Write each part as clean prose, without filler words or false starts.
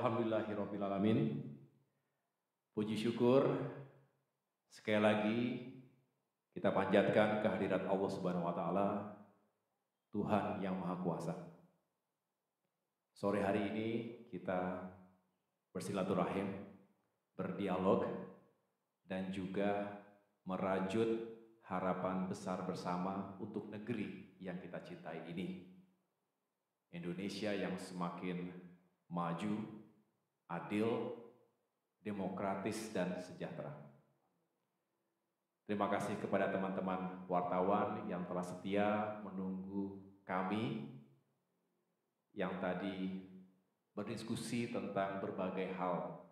Alhamdulillahirrabbilalamin. Puji syukur sekali lagi kita panjatkan kehadirat Allah Subhanahu wa taala, Tuhan yang Maha Kuasa. Sore hari ini kita bersilaturahim, berdialog dan juga merajut harapan besar bersama untuk negeri yang kita cintai ini. Indonesia yang semakin maju, adil, demokratis, dan sejahtera. Terima kasih kepada teman-teman wartawan yang telah setia menunggu kami yang tadi berdiskusi tentang berbagai hal.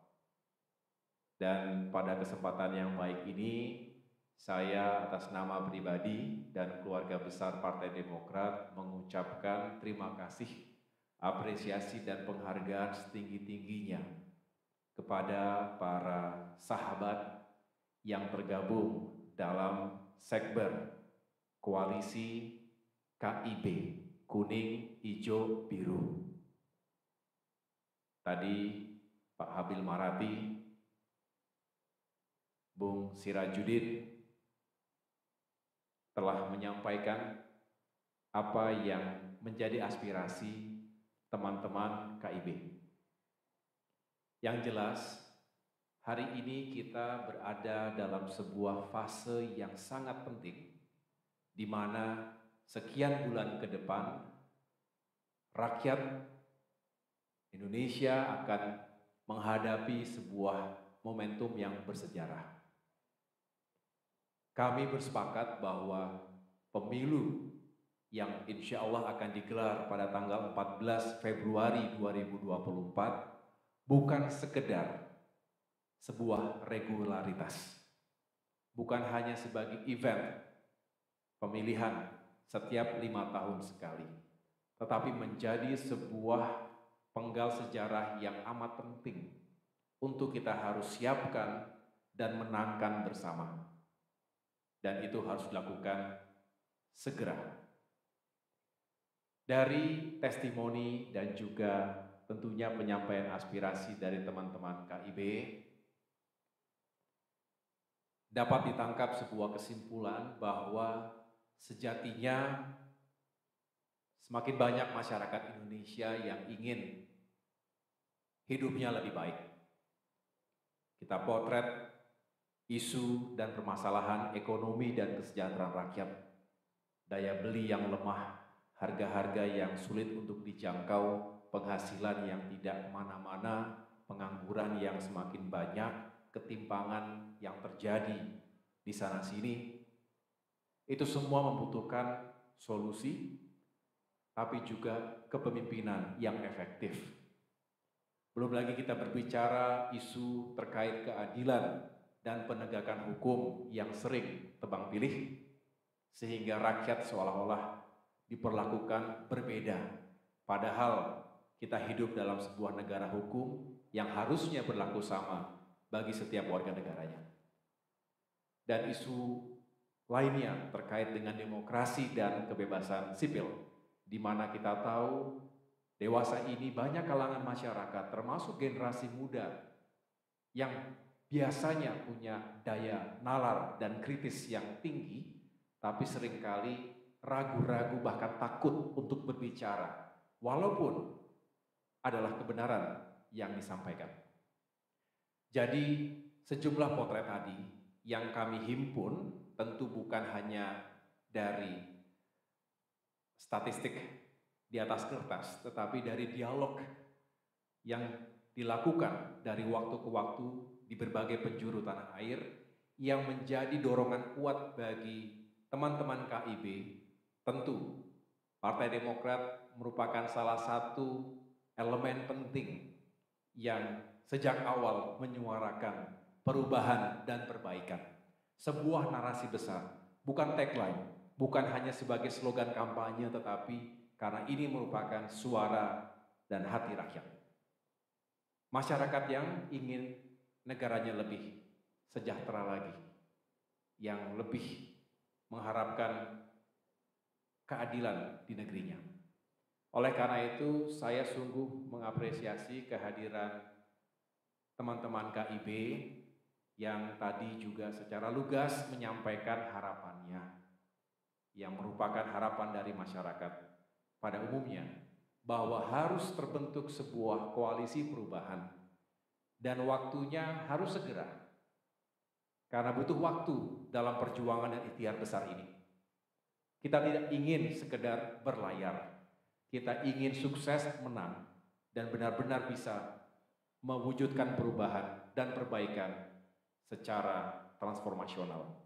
Dan pada kesempatan yang baik ini, saya atas nama pribadi dan keluarga besar Partai Demokrat mengucapkan terima kasih, apresiasi dan penghargaan setinggi-tingginya kepada para sahabat yang tergabung dalam Sekber Koalisi KIB, Kuning, Hijau, Biru. Tadi Pak Habil Marati, Bung Sirajuddin telah menyampaikan apa yang menjadi aspirasi teman-teman KIB. Yang jelas, hari ini kita berada dalam sebuah fase yang sangat penting, di mana sekian bulan ke depan, rakyat Indonesia akan menghadapi sebuah momentum yang bersejarah. Kami bersepakat bahwa pemilu yang insya Allah akan digelar pada tanggal 14 Februari 2024 bukan sekedar sebuah regularitas, bukan hanya sebagai event pemilihan setiap 5 tahun sekali, tetapi menjadi sebuah penggal sejarah yang amat penting untuk kita harus siapkan dan menangkan bersama. Dan itu harus dilakukan segera. Dari testimoni dan juga tentunya penyampaian aspirasi dari teman-teman KIB, dapat ditangkap sebuah kesimpulan bahwa sejatinya semakin banyak masyarakat Indonesia yang ingin hidupnya lebih baik. Kita potret isu dan permasalahan ekonomi dan kesejahteraan rakyat, daya beli yang lemah, harga-harga yang sulit untuk dijangkau, penghasilan yang tidak kemana-mana, pengangguran yang semakin banyak, ketimpangan yang terjadi di sana-sini. Itu semua membutuhkan solusi, tapi juga kepemimpinan yang efektif. Belum lagi kita berbicara isu terkait keadilan dan penegakan hukum yang sering tebang pilih, sehingga rakyat seolah-olah diperlakukan berbeda. Padahal kita hidup dalam sebuah negara hukum yang harusnya berlaku sama bagi setiap warga negaranya. Dan isu lainnya terkait dengan demokrasi dan kebebasan sipil, di mana kita tahu dewasa ini banyak kalangan masyarakat, termasuk generasi muda, yang biasanya punya daya nalar dan kritis yang tinggi, tapi seringkali ragu-ragu bahkan takut untuk berbicara, walaupun adalah kebenaran yang disampaikan. Jadi sejumlah potret tadi yang kami himpun tentu bukan hanya dari statistik di atas kertas, tetapi dari dialog yang dilakukan dari waktu ke waktu di berbagai penjuru tanah air, yang menjadi dorongan kuat bagi teman-teman KIB. Tentu Partai Demokrat merupakan salah satu elemen penting yang sejak awal menyuarakan perubahan dan perbaikan. Sebuah narasi besar, bukan tagline, bukan hanya sebagai slogan kampanye, tetapi karena ini merupakan suara dan hati rakyat. Masyarakat yang ingin negaranya lebih sejahtera lagi, yang lebih mengharapkan keadilan di negerinya. Oleh karena itu, saya sungguh mengapresiasi kehadiran teman-teman KIB yang tadi juga secara lugas menyampaikan harapannya, yang merupakan harapan dari masyarakat pada umumnya, bahwa harus terbentuk sebuah koalisi perubahan dan waktunya harus segera, karena butuh waktu dalam perjuangan dan ikhtiar besar ini. Kita tidak ingin sekedar berlayar, kita ingin sukses menang dan benar-benar bisa mewujudkan perubahan dan perbaikan secara transformasional.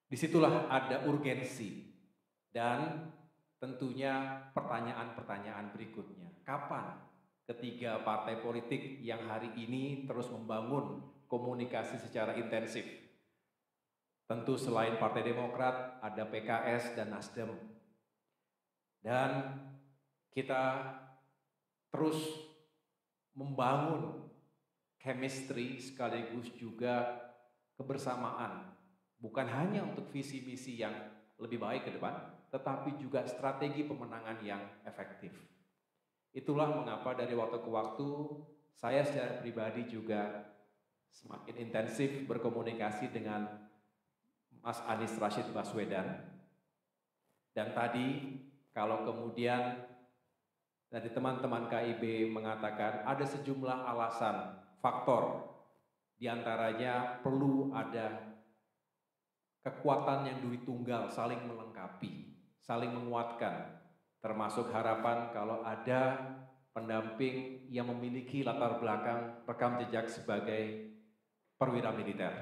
Disitulah ada urgensi dan tentunya pertanyaan-pertanyaan berikutnya. Kapan ketiga partai politik yang hari ini terus membangun komunikasi secara intensif? Tentu selain Partai Demokrat, ada PKS dan Nasdem. Dan kita terus membangun chemistry sekaligus juga kebersamaan. Bukan hanya untuk visi misi yang lebih baik ke depan, tetapi juga strategi pemenangan yang efektif. Itulah mengapa dari waktu ke waktu saya secara pribadi juga semakin intensif berkomunikasi dengan Mas Anies Rashid Baswedan. Dan tadi kalau kemudian dari teman-teman KIB mengatakan ada sejumlah alasan, faktor, diantaranya perlu ada kekuatan yang duit tunggal saling melengkapi, saling menguatkan, termasuk harapan kalau ada pendamping yang memiliki latar belakang rekam jejak sebagai perwira militer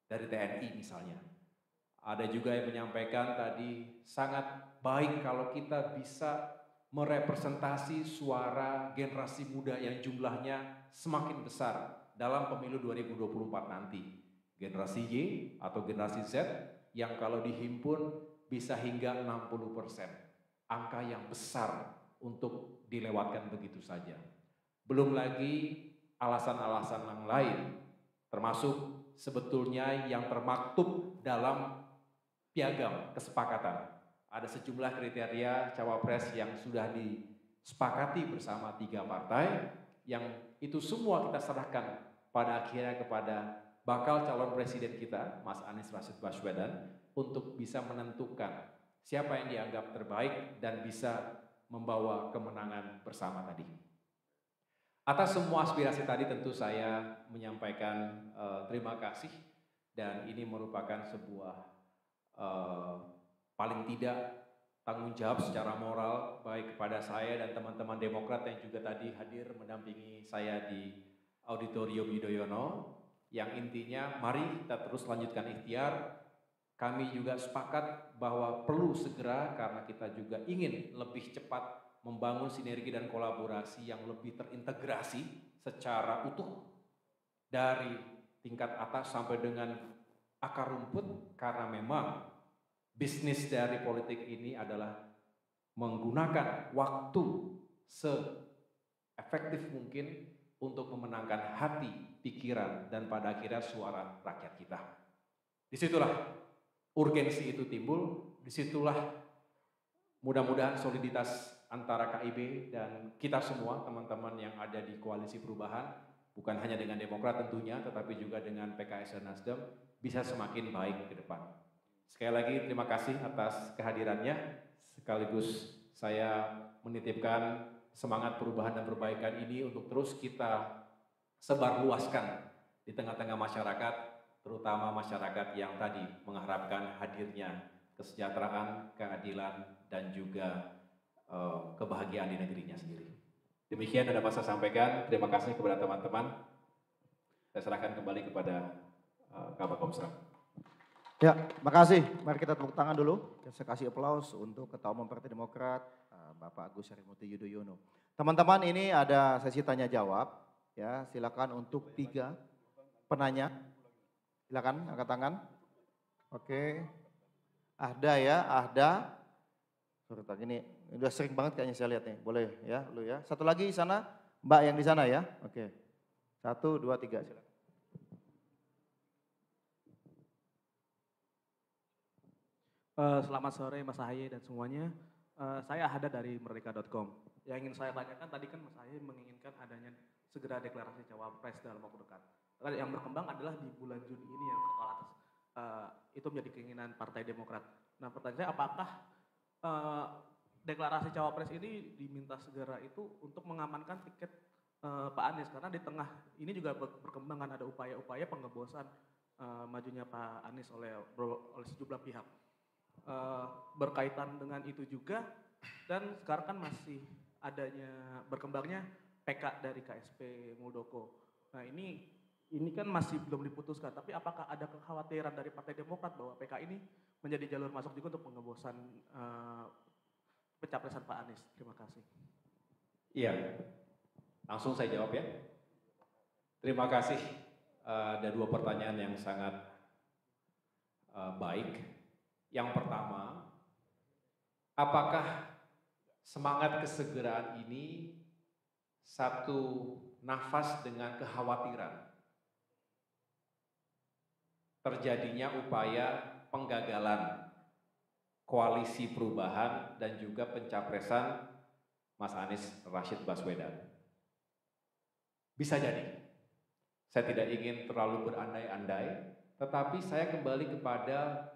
dari TNI misalnya. Ada juga yang menyampaikan tadi sangat baik kalau kita bisa merepresentasi suara generasi muda yang jumlahnya semakin besar dalam pemilu 2024 nanti. Generasi Y atau generasi Z yang kalau dihimpun bisa hingga 60%. Angka yang besar untuk dilewatkan begitu saja. Belum lagi alasan-alasan yang lain, termasuk sebetulnya yang termaktub dalam piagam kesepakatan. Ada sejumlah kriteria cawapres yang sudah disepakati bersama tiga partai, yang itu semua kita serahkan pada akhirnya kepada bakal calon presiden kita, Mas Anies Rashid Baswedan, untuk bisa menentukan siapa yang dianggap terbaik dan bisa membawa kemenangan bersama tadi. Atas semua aspirasi tadi tentu saya menyampaikan terima kasih, dan ini merupakan sebuah paling tidak tanggung jawab secara moral baik kepada saya dan teman-teman Demokrat yang juga tadi hadir mendampingi saya di Auditorium Yudhoyono, yang intinya mari kita terus lanjutkan ikhtiar. Kami juga sepakat bahwa perlu segera karena kita juga ingin lebih cepat membangun sinergi dan kolaborasi yang lebih terintegrasi secara utuh dari tingkat atas sampai dengan akar rumput, karena memang bisnis dari politik ini adalah menggunakan waktu se-efektif mungkin untuk memenangkan hati, pikiran, dan pada akhirnya suara rakyat kita. Disitulah urgensi itu timbul, disitulah mudah-mudahan soliditas antara KIB dan kita semua, teman-teman yang ada di koalisi perubahan, bukan hanya dengan Demokrat tentunya, tetapi juga dengan PKS dan Nasdem, bisa semakin baik ke depan. Sekali lagi terima kasih atas kehadirannya, sekaligus saya menitipkan semangat perubahan dan perbaikan ini untuk terus kita sebarluaskan di tengah-tengah masyarakat, terutama masyarakat yang tadi mengharapkan hadirnya kesejahteraan, keadilan, dan juga kebahagiaan di negerinya sendiri. Demikian yang dapat saya sampaikan. Terima kasih kepada teman-teman. Saya serahkan kembali kepada Kabar Komsra. Ya, makasih. Mari kita tepuk tangan dulu. Saya kasih aplaus untuk Ketua Umum Partai Demokrat, Bapak Agus Harimurti Yudhoyono. Teman-teman, ini ada sesi tanya jawab. Ya, silakan untuk 3 penanya. Silakan angkat tangan. Oke. Ahda ya, Ahda. Sorry, ini udah sering banget kayaknya saya lihat nih. Boleh ya, lu ya. Satu lagi di sana, Mbak yang di sana ya. Oke. 1, 2, 3 silakan. Selamat sore Mas Ahaye dan semuanya. Saya Hada dari merdeka.com. Yang ingin saya tanyakan tadi kan Mas Ahy menginginkan adanya segera deklarasi cawapres dalam waktu dekat. Yang berkembang adalah di bulan Juni ini yang kalau atas itu menjadi keinginan Partai Demokrat. Nah pertanyaan saya apakah deklarasi cawapres ini diminta segera itu untuk mengamankan tiket Pak Anies, karena di tengah ini juga berkembangan ada upaya-upaya pengebosan majunya Pak Anies oleh sejumlah pihak. Berkaitan dengan itu juga, dan sekarang kan masih adanya berkembangnya PK dari KSP Muldoko. Nah ini kan masih belum diputuskan, tapi apakah ada kekhawatiran dari Partai Demokrat bahwa PK ini menjadi jalur masuk juga untuk pengebosan pencapresan Pak Anies? Terima kasih. Iya, langsung saya jawab ya. Terima kasih. Ada dua pertanyaan yang sangat baik. Yang pertama, apakah semangat kesegeraan ini satu nafas dengan kekhawatiran terjadinya upaya penggagalan koalisi perubahan dan juga pencapresan Mas Anies Rashid Baswedan? Bisa jadi. Saya tidak ingin terlalu berandai-andai, tetapi saya kembali kepada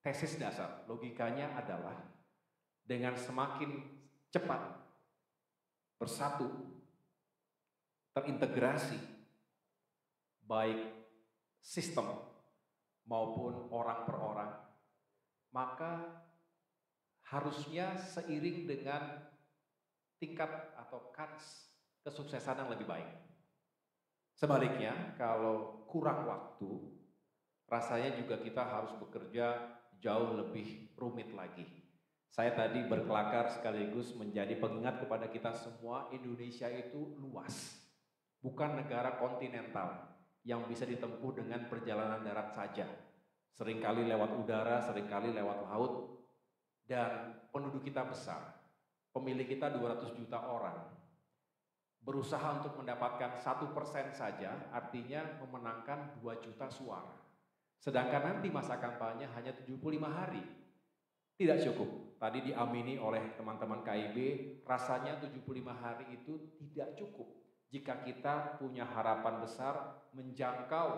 tesis dasar. Logikanya adalah dengan semakin cepat bersatu, terintegrasi, baik sistem maupun orang per orang, maka harusnya seiring dengan tingkat atau kans kesuksesan yang lebih baik. Sebaliknya, kalau kurang waktu, rasanya juga kita harus bekerja jauh lebih rumit lagi. Saya tadi berkelakar sekaligus menjadi pengingat kepada kita semua, Indonesia itu luas, bukan negara kontinental yang bisa ditempuh dengan perjalanan darat saja. Seringkali lewat udara, seringkali lewat laut, dan penduduk kita besar. Pemilih kita 200 juta orang. Berusaha untuk mendapatkan 1% saja, artinya memenangkan 2 juta suara. Sedangkan nanti masa kampanye hanya 75 hari. Tidak cukup. Tadi diamini oleh teman-teman KIB, rasanya 75 hari itu tidak cukup jika kita punya harapan besar menjangkau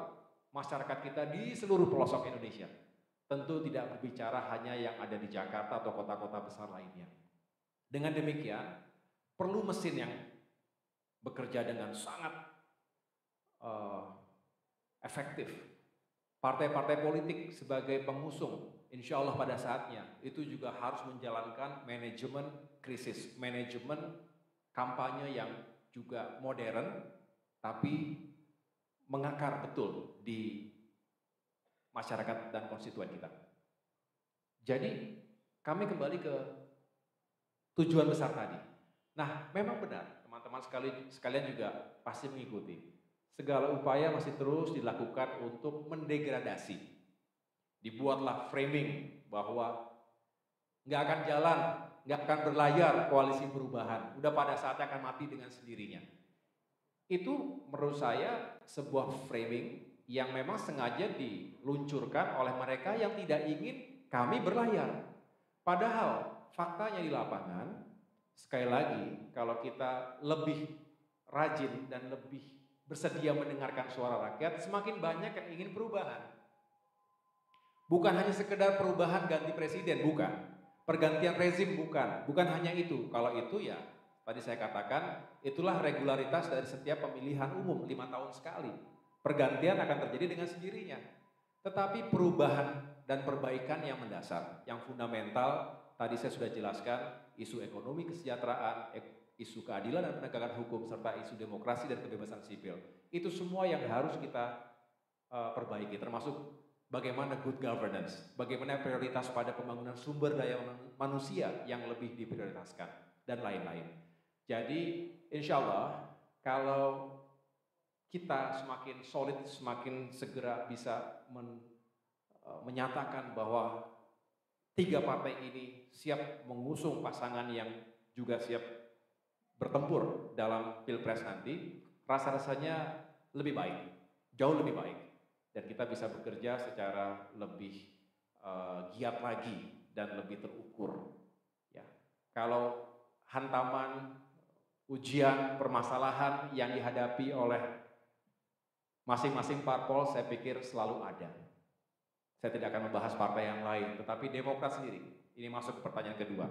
masyarakat kita di seluruh pelosok Indonesia. Tentu tidak berbicara hanya yang ada di Jakarta atau kota-kota besar lainnya. Dengan demikian, perlu mesin yang bekerja dengan sangat efektif. Partai-partai politik sebagai pengusung, insya Allah pada saatnya, itu juga harus menjalankan manajemen krisis, manajemen kampanye yang juga modern, tapi mengakar betul di masyarakat dan konstituen kita. Jadi, kami kembali ke tujuan besar tadi. Nah, memang benar, teman-teman sekalian juga pasti mengikuti. Segala upaya masih terus dilakukan untuk mendegradasi. Dibuatlah framing bahwa nggak akan jalan, nggak akan berlayar koalisi perubahan. Udah pada saatnya akan mati dengan sendirinya. Itu menurut saya sebuah framing yang memang sengaja diluncurkan oleh mereka yang tidak ingin kami berlayar. Padahal faktanya di lapangan, sekali lagi kalau kita lebih rajin dan lebih bersedia mendengarkan suara rakyat, semakin banyak yang ingin perubahan. Bukan hanya sekedar perubahan ganti presiden, bukan. Pergantian rezim, bukan hanya itu. Kalau itu ya, tadi saya katakan, itulah regularitas dari setiap pemilihan umum 5 tahun sekali. Pergantian akan terjadi dengan sendirinya. Tetapi perubahan dan perbaikan yang mendasar, yang fundamental, tadi saya sudah jelaskan, isu ekonomi kesejahteraan, isu keadilan dan penegakan hukum, serta isu demokrasi dan kebebasan sipil. Itu semua yang harus kita perbaiki, termasuk bagaimana good governance, bagaimana prioritas pada pembangunan sumber daya manusia yang lebih diprioritaskan, dan lain-lain. Jadi insya Allah kalau kita semakin solid, semakin segera bisa menyatakan bahwa 3 partai ini siap mengusung pasangan yang juga siap bertempur dalam pilpres nanti, rasa-rasanya lebih baik, jauh lebih baik, dan kita bisa bekerja secara lebih giat lagi dan lebih terukur. Ya, kalau hantaman, ujian, permasalahan yang dihadapi oleh masing-masing parpol saya pikir selalu ada. Saya tidak akan membahas partai yang lain, tetapi Demokrat sendiri, ini masuk ke pertanyaan kedua.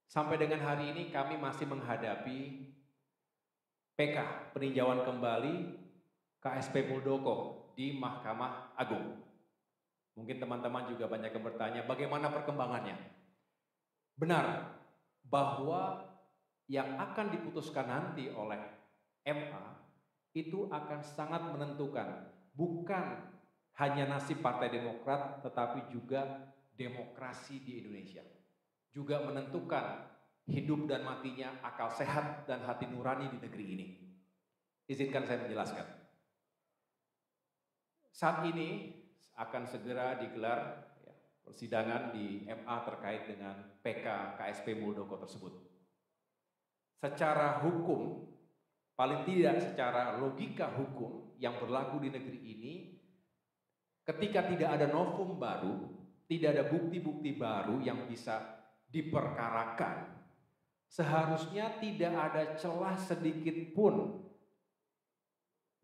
Sampai dengan hari ini kami masih menghadapi PK, peninjauan kembali KSP Muldoko di Mahkamah Agung. Mungkin teman-teman juga banyak yang bertanya bagaimana perkembangannya. Benar bahwa yang akan diputuskan nanti oleh MA itu akan sangat menentukan bukan hanya nasib Partai Demokrat tetapi juga demokrasi di Indonesia. Juga menentukan hidup dan matinya akal sehat dan hati nurani di negeri ini. Izinkan saya menjelaskan. Saat ini akan segera digelar persidangan di MA terkait dengan PK KSP Muldoko tersebut. Secara hukum, paling tidak secara logika hukum yang berlaku di negeri ini, ketika tidak ada novum baru, tidak ada bukti-bukti baru yang bisa diperkarakan, seharusnya tidak ada celah sedikit pun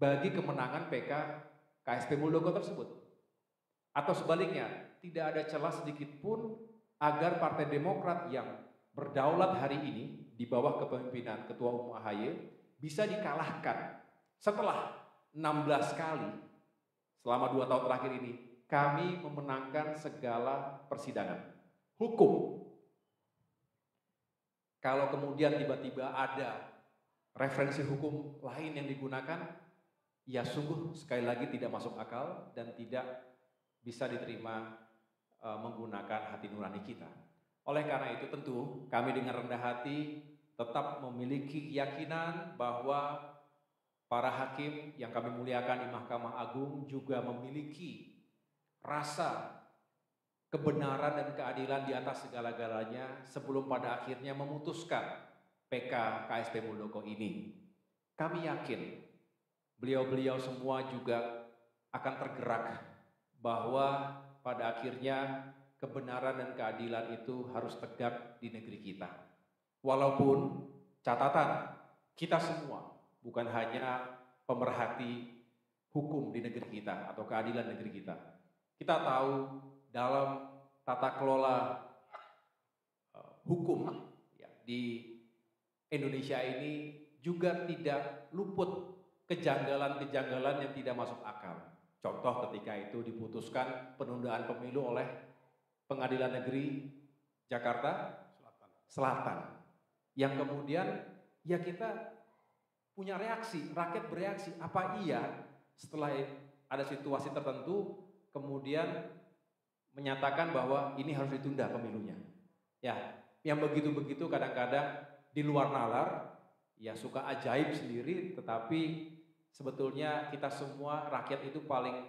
bagi kemenangan PK KSP Muldoko tersebut. Atau sebaliknya, tidak ada celah sedikit pun agar Partai Demokrat yang berdaulat hari ini di bawah kepemimpinan Ketua Umum AHY bisa dikalahkan. Setelah 16 kali selama 2 tahun terakhir ini, kami memenangkan segala persidangan hukum. Kalau kemudian tiba-tiba ada referensi hukum lain yang digunakan, ya sungguh sekali lagi tidak masuk akal dan tidak bisa diterima menggunakan hati nurani kita. Oleh karena itu tentu kami dengan rendah hati tetap memiliki keyakinan bahwa para hakim yang kami muliakan di Mahkamah Agung juga memiliki rasa kebenaran dan keadilan di atas segala-galanya sebelum pada akhirnya memutuskan PK KSP Muldoko ini. Kami yakin beliau-beliau semua juga akan tergerak bahwa pada akhirnya kebenaran dan keadilan itu harus tegak di negeri kita. Walaupun catatan kita semua bukan hanya pemerhati hukum di negeri kita atau keadilan negeri kita. Kita tahu dalam tata kelola hukum di Indonesia ini juga tidak luput kejanggalan-kejanggalan yang tidak masuk akal. Contoh ketika itu diputuskan penundaan pemilu oleh Pengadilan Negeri Jakarta Selatan. Yang kemudian ya kita punya reaksi, rakyat bereaksi, apa iya setelah ada situasi tertentu kemudian menyatakan bahwa ini harus ditunda pemilunya. Ya, yang begitu-begitu kadang-kadang di luar nalar, ya suka ajaib sendiri, tetapi sebetulnya kita semua rakyat itu paling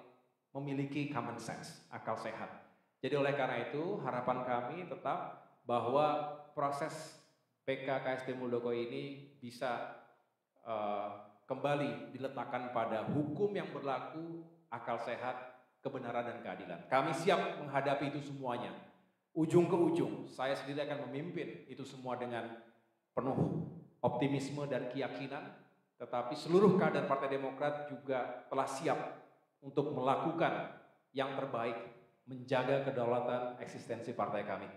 memiliki common sense, akal sehat. Jadi oleh karena itu harapan kami tetap bahwa proses PK KSP Muldoko ini bisa kembali diletakkan pada hukum yang berlaku, akal sehat, kebenaran dan keadilan. Kami siap menghadapi itu semuanya. Ujung ke ujung, saya sendiri akan memimpin itu semua dengan penuh optimisme dan keyakinan, tetapi seluruh kader Partai Demokrat juga telah siap untuk melakukan yang terbaik, menjaga kedaulatan eksistensi partai kami.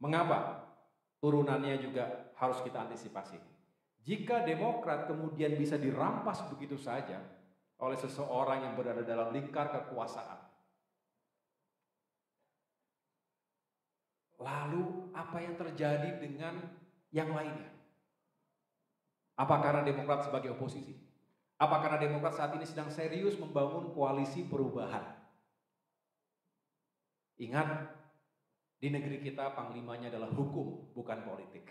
Mengapa? Turunannya juga harus kita antisipasi. Jika Demokrat kemudian bisa dirampas begitu saja oleh seseorang yang berada dalam lingkar kekuasaan, lalu apa yang terjadi dengan yang lainnya? Apa karena Demokrat sebagai oposisi? Apa karena Demokrat saat ini sedang serius membangun koalisi perubahan? Ingat, di negeri kita panglimanya adalah hukum, bukan politik.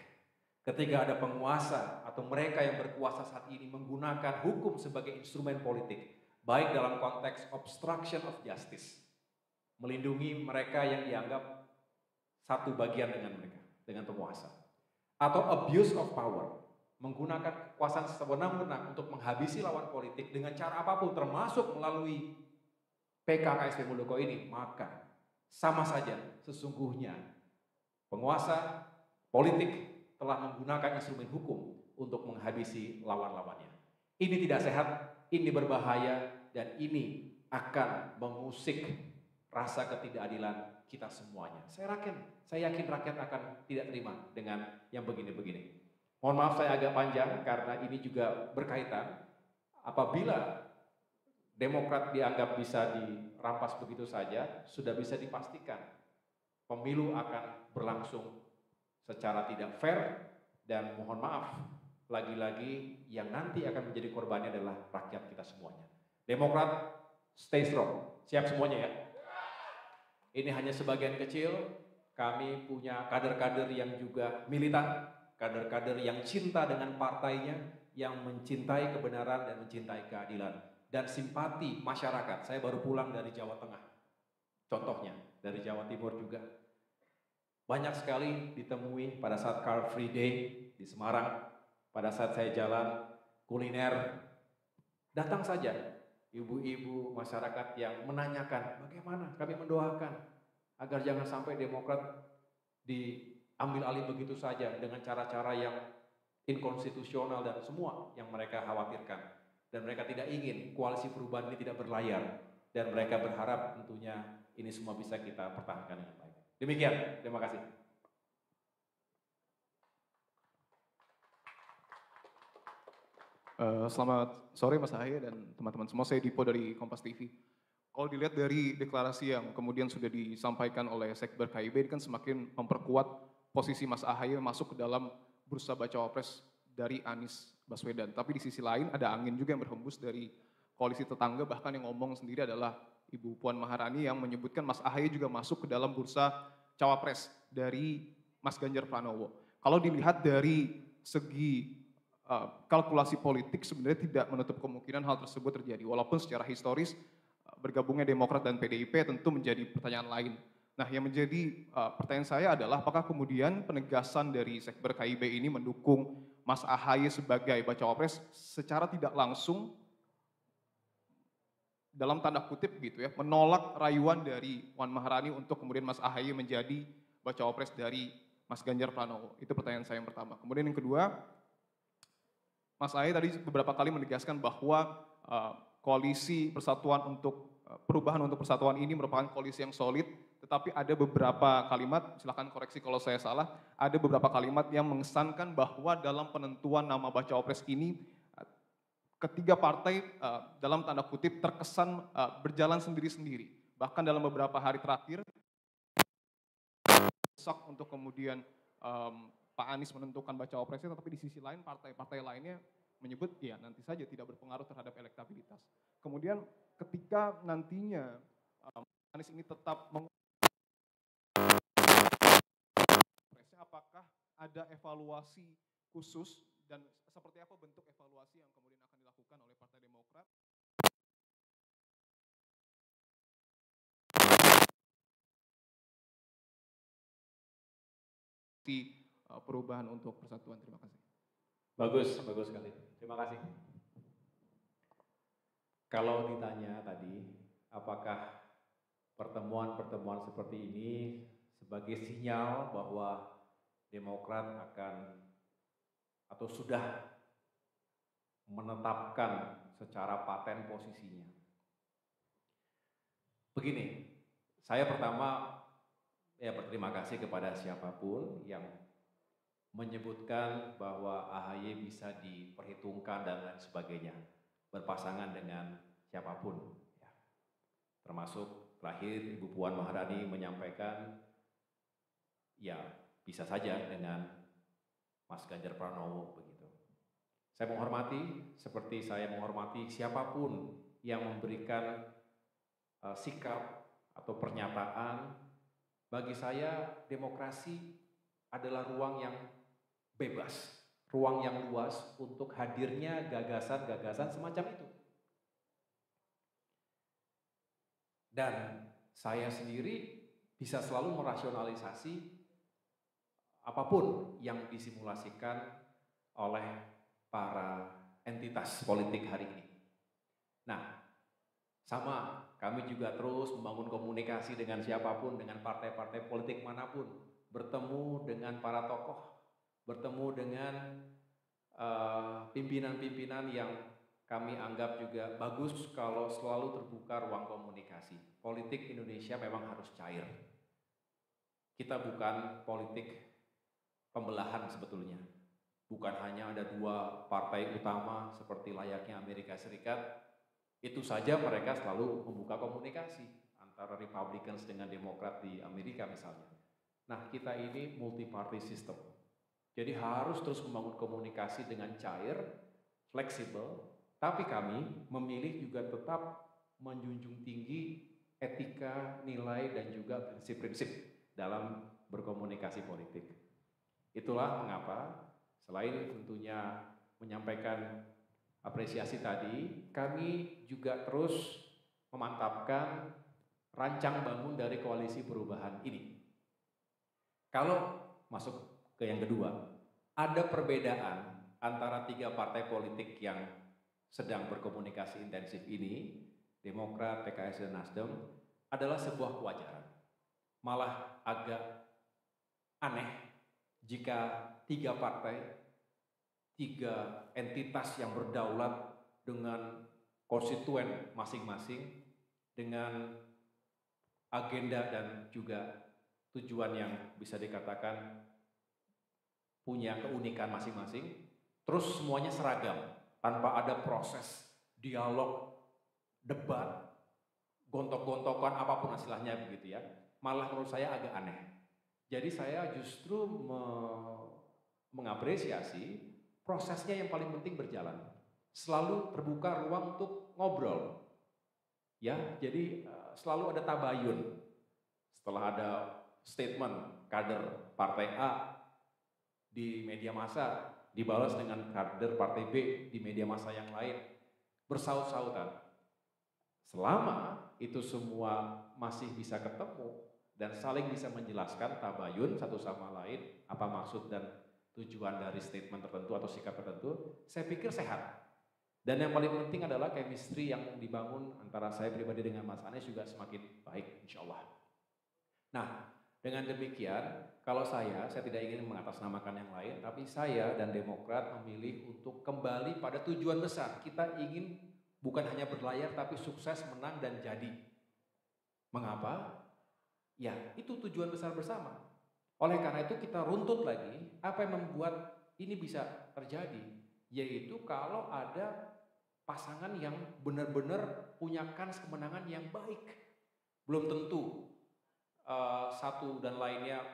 Ketika ada penguasa atau mereka yang berkuasa saat ini menggunakan hukum sebagai instrumen politik, baik dalam konteks obstruction of justice, melindungi mereka yang dianggap satu bagian dengan mereka, dengan penguasa, atau abuse of power, menggunakan kekuasaan sewenang-wenang untuk menghabisi lawan politik dengan cara apapun, termasuk melalui PK KSP Muldoko ini, maka sama saja sesungguhnya penguasa politik telah menggunakan instrumen hukum untuk menghabisi lawan-lawannya. Ini tidak sehat, ini berbahaya, dan ini akan mengusik rasa ketidakadilan kita semuanya. Saya yakin rakyat akan tidak terima dengan yang begini-begini. Mohon maaf saya agak panjang karena ini juga berkaitan. Apabila Demokrat dianggap bisa dirampas begitu saja, sudah bisa dipastikan pemilu akan berlangsung secara tidak fair, dan mohon maaf, lagi-lagi yang nanti akan menjadi korbannya adalah rakyat kita semuanya. Demokrat, stay strong. Siap semuanya ya? Ini hanya sebagian kecil, kami punya kader-kader yang juga militan, kader-kader yang cinta dengan partainya, yang mencintai kebenaran dan mencintai keadilan, dan simpati masyarakat. Saya baru pulang dari Jawa Tengah, contohnya dari Jawa Timur juga. Banyak sekali ditemui pada saat Car Free Day di Semarang, pada saat saya jalan kuliner, datang saja ibu-ibu masyarakat yang menanyakan bagaimana kami mendoakan agar jangan sampai Demokrat diambil alih begitu saja dengan cara-cara yang inkonstitusional dan semua yang mereka khawatirkan. Dan mereka tidak ingin koalisi perubahan ini tidak berlayar, dan mereka berharap tentunya ini semua bisa kita pertahankan dengan baik. Demikian, terima kasih. Selamat sore Mas Ahaye dan teman-teman semua, saya Dipo dari Kompas TV. Kalau dilihat dari deklarasi yang kemudian sudah disampaikan oleh Sekber KIB, ini kan semakin memperkuat posisi Mas Ahaye masuk ke dalam bursa bacawa pres dari Anies Baswedan. Tapi di sisi lain ada angin juga yang berhembus dari koalisi tetangga, bahkan yang ngomong sendiri adalah Ibu Puan Maharani yang menyebutkan Mas Ahaye juga masuk ke dalam bursa cawapres dari Mas Ganjar Pranowo. Kalau dilihat dari segi kalkulasi politik, sebenarnya tidak menutup kemungkinan hal tersebut terjadi. Walaupun secara historis bergabungnya Demokrat dan PDIP tentu menjadi pertanyaan lain. Nah, yang menjadi pertanyaan saya adalah apakah kemudian penegasan dari Sekber KIB ini mendukung Mas Ahaye sebagai bacawa pres secara tidak langsung, dalam tanda kutip gitu ya, menolak rayuan dari Puan Maharani untuk kemudian Mas Ahaye menjadi bacawa pres dari Mas Ganjar Pranowo. Itu pertanyaan saya yang pertama. Kemudian yang kedua, Mas Ahaye tadi beberapa kali menegaskan bahwa koalisi persatuan untuk perubahan untuk persatuan ini merupakan koalisi yang solid, tetapi ada beberapa kalimat, silakan koreksi kalau saya salah, ada beberapa kalimat yang mengesankan bahwa dalam penentuan nama bacawa pres ini ketiga partai dalam tanda kutip terkesan berjalan sendiri-sendiri. Bahkan dalam beberapa hari terakhir, sok untuk kemudian Pak Anies menentukan bacawa presnya, tetapi di sisi lain partai-partai lainnya menyebut ya nanti saja tidak berpengaruh terhadap elektabilitas. Kemudian ketika nantinya Anies ini tetap presnya, apakah ada evaluasi khusus dan seperti apa bentuk evaluasi yang kemudian akan dilakukan oleh Partai Demokrat di perubahan untuk persatuan? Terima kasih. Bagus sekali. Terima kasih. Kalau ditanya tadi, apakah pertemuan-pertemuan seperti ini sebagai sinyal bahwa Demokrat akan atau sudah menetapkan secara paten posisinya. Begini, saya pertama berterima kasih kepada siapapun yang menyebutkan bahwa AHY bisa diperhitungkan dan lain sebagainya, berpasangan dengan siapapun. Ya. Termasuk terakhir Ibu Puan Maharani menyampaikan, ya bisa saja dengan Mas Ganjar Pranowo begitu. Saya menghormati, seperti saya menghormati siapapun yang memberikan sikap atau pernyataan. Bagi saya demokrasi adalah ruang yang bebas, ruang yang luas untuk hadirnya gagasan-gagasan semacam itu. Dan saya sendiri bisa selalu merasionalisasi apapun yang disimulasikan oleh para entitas politik hari ini. Nah, sama, kami juga terus membangun komunikasi dengan siapapun, dengan partai-partai politik manapun, bertemu dengan para tokoh, bertemu dengan pimpinan-pimpinan yang kami anggap juga bagus kalau selalu terbuka ruang komunikasi. Politik Indonesia memang harus cair. Kita bukan politik pembelahan sebetulnya. Bukan hanya ada dua partai utama seperti layaknya Amerika Serikat, itu saja mereka selalu membuka komunikasi antara Republicans dengan Demokrat di Amerika misalnya. Nah, kita ini multi-party system. Jadi harus terus membangun komunikasi dengan cair, fleksibel, tapi kami memilih juga tetap menjunjung tinggi etika, nilai, dan juga prinsip-prinsip dalam berkomunikasi politik. Itulah mengapa selain tentunya menyampaikan apresiasi tadi, kami juga terus memantapkan rancang bangun dari koalisi perubahan ini. Kalau masuk ke yang kedua, ada perbedaan antara tiga partai politik yang sedang berkomunikasi intensif ini, Demokrat, PKS, dan Nasdem, adalah sebuah kewajaran. Malah agak aneh jika tiga partai, tiga entitas yang berdaulat dengan konstituen masing-masing, dengan agenda dan juga tujuan yang bisa dikatakan punya keunikan masing-masing, terus semuanya seragam, tanpa ada proses, dialog, debat, gontok-gontokan, apapun istilahnya begitu ya. Malah menurut saya agak aneh. Jadi saya justru mengapresiasi prosesnya yang paling penting berjalan. Selalu terbuka ruang untuk ngobrol. Ya, jadi selalu ada tabayun. Setelah ada statement kader partai A di media massa, dibalas dengan kader partai B di media massa yang lain, bersaut-sautan. Selama itu semua masih bisa ketemu dan saling bisa menjelaskan tabayun satu sama lain, apa maksud dan tujuan dari statement tertentu atau sikap tertentu, saya pikir sehat. Dan yang paling penting adalah chemistry yang dibangun antara saya pribadi dengan Mas Anies juga semakin baik, insya Allah. Nah, dengan demikian, kalau saya tidak ingin mengatasnamakan yang lain, tapi saya dan Demokrat memilih untuk kembali pada tujuan besar. Kita ingin bukan hanya berlayar, tapi sukses, menang, dan jadi. Mengapa? Ya, itu tujuan besar bersama. Oleh karena itu kita runtut lagi, apa yang membuat ini bisa terjadi? Yaitu kalau ada pasangan yang benar-benar punya kans kemenangan yang baik. Belum tentu satu dan lainnya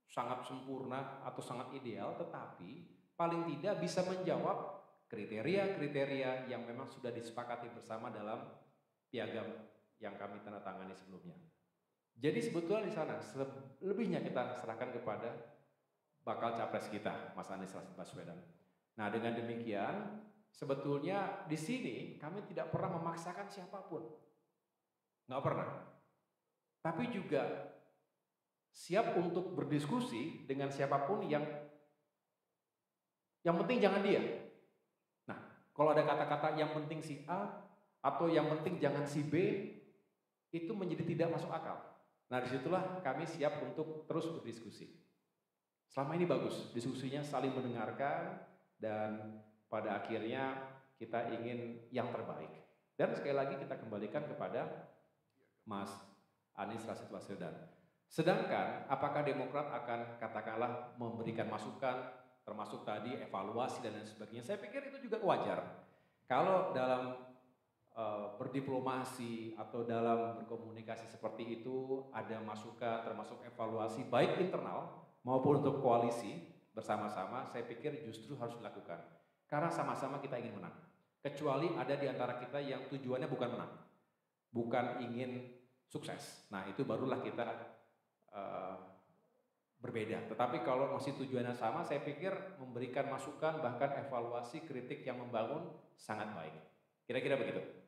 sangat sempurna atau sangat ideal, tetapi paling tidak bisa menjawab kriteria-kriteria yang memang sudah disepakati bersama dalam piagam yang kami tanda tangani sebelumnya. Jadi sebetulnya di sana selebihnya kita serahkan kepada bakal capres kita, Mas Anies Baswedan. Nah, dengan demikian sebetulnya di sini kami tidak pernah memaksakan siapapun, nggak pernah. Tapi juga siap untuk berdiskusi dengan siapapun yang penting jangan dia. Nah, kalau ada kata-kata yang penting si A atau yang penting jangan si B, itu menjadi tidak masuk akal. Nah, disitulah kami siap untuk terus berdiskusi. Selama ini bagus, diskusinya saling mendengarkan dan pada akhirnya kita ingin yang terbaik. Dan sekali lagi kita kembalikan kepada Mas Anies Baswedan. Sedangkan apakah Demokrat akan katakanlah memberikan masukan termasuk tadi evaluasi dan lain sebagainya, saya pikir itu juga wajar. Kalau dalam berdiplomasi atau dalam berkomunikasi seperti itu ada masukan termasuk evaluasi baik internal maupun untuk koalisi bersama-sama, saya pikir justru harus dilakukan. Karena sama-sama kita ingin menang. Kecuali ada di antara kita yang tujuannya bukan menang, bukan ingin sukses. Nah, itu barulah kita berbeda. Tetapi kalau masih tujuannya sama, saya pikir memberikan masukan bahkan evaluasi kritik yang membangun sangat baik. Kira-kira begitu.